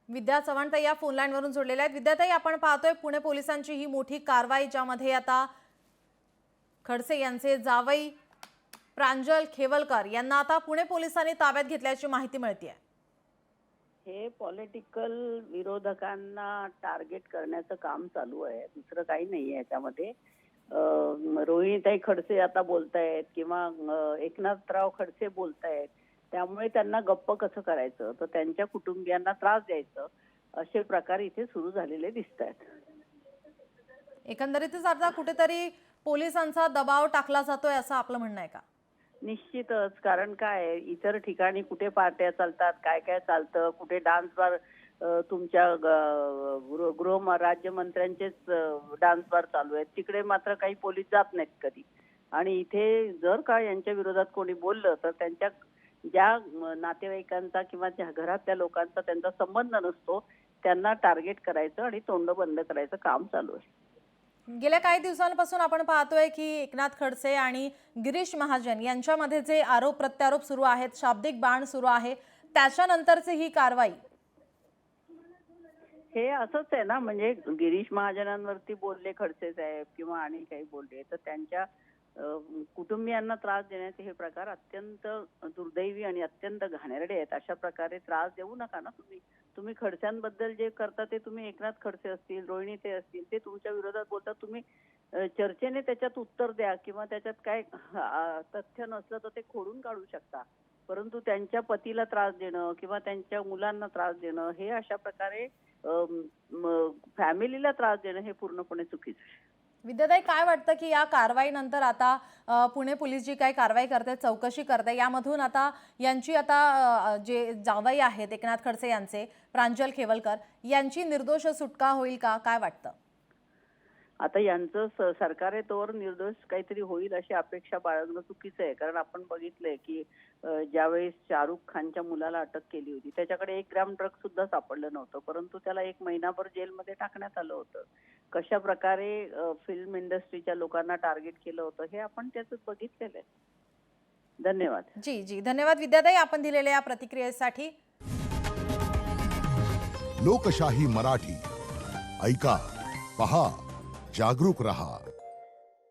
विद्या चव्हाणताई या phone line वरून जोडलेल्या आहेत। विद्याताई, आपण पाहतोय पुणे पोलिसांची ही मोठी कारवाई, ज्यामध्ये आता खडसे यांचे जावई प्रांजल खेवलकर यांना आता पुणे पोलिसांनी ताब्यात घेतल्याची माहिती मिळते आहे। हे पॉलिटिकल विरोधकांना टार्गेट करण्याचं काम चालू आहे, दुसरं काही नाही आहे याच्यामध्ये। रोहिणीताई खडसे आता बोलतायत किंवा एकनाथराव खडसे बोलतायत, त्यामुळे त्यांना गप्प कसं करायचं, तर त्यांच्या कुटुंबियांना त्रास द्यायचं, असे प्रकार इथे सुरू झालेले दिसत आहेत। एकंदरीतच आता कुठेतरी पोलिसांचा दबाव टाकला जातोय असं आपलं म्हणणं आहे का? निश्चितच, कारण काय इतर ठिकाणी कुठे पार्ट्या चालतात, काय काय चालतं, कुठे डान्स बार, तुमच्या गृह राज्यमंत्र्यांचेच डान्स बार चालू आहेत, तिकडे मात्र काही पोलीस जात नाहीत कधी। आणि इथे जर का यांच्या विरोधात कोणी बोललं तर त्यांच्या ज्या नातेवाईकांचा किंवा ज्या घरातल्या लोकांचा त्यांचा संबंध नसतो त्यांना टार्गेट करायचं आणि तोंड बंद करायचं काम चालू आहे। गेल्या काही दिवसांपासून आपण पाहतोय की एकनाथ खडसे आणि गिरीश महाजन यांच्यामध्ये जे आरोप प्रत्यारोप सुरू आहेत, शाब्दिक बाण सुरू आहे, त्याच्यानंतरची ही कारवाई। हे असंच आहे ना, म्हणजे गिरीश महाजनांवरती बोलले खडसे साहेब किंवा आणि काही बोलले तर त्यांच्या कुटुंबियांना त्रास देण्याचे हे प्रकार अत्यंत दुर्दैवी आणि अत्यंत घाणेरडे आहेत। अशा प्रकारे त्रास देऊ नका ना तुम्ही। तुम्ही खडसेंबद्दल जे करता ते तुम्ही एकनाथ खडसे असतील, रोहिणीते असतील, ते तुमच्या विरोधात बोलतात, तुम्ही चर्चेने त्याच्यात उत्तर द्या किंवा त्याच्यात काय तथ्य नसलं तर ते खोडून काढू शकता, परंतु त्यांच्या पतीला त्रास देणं किंवा त्यांच्या मुलांना त्रास देणं, हे अशा प्रकारे फॅमिलीला त्रास देणं हे पूर्णपणे चुकीचं आहे। विद्याताई, काय वाटतं की या कारवाईनंतर आता पुणे पोलीस जी काही कारवाई करते, चौकशी करते, यामधून आता यांची आता जे जावई आहेत एकनाथ खडसे यांचे, प्रांजल खेवलकर यांची निर्दोष सुटका होईल का, काय वाटतं? आता यांचं सरकार आहे तोवर निर्दोष काहीतरी होईल अशी अपेक्षा बाळगणं चुकीचं आहे, कारण आपण बघितलंय की ज्यावेळेस शाहरुख खानच्या मुलाला अटक केली होती त्याच्याकडे 1 ग्रॅम ड्रग सुद्धा सापडलं नव्हतं, परंतु त्याला 1 महिनाभर जेलमध्ये टाकण्यात आलं होतं। कशा प्रकारे फिल्म इंडस्ट्रीच्या लोकांना टार्गेट केलं होतं हे आपण त्याचं बघितलेलं आहे। धन्यवाद। जी जी, धन्यवाद विद्याताई, आपण दिलेल्या या प्रतिक्रियेसाठी। लोकशाही मराठी ऐका, पहा, जागरूक रहा।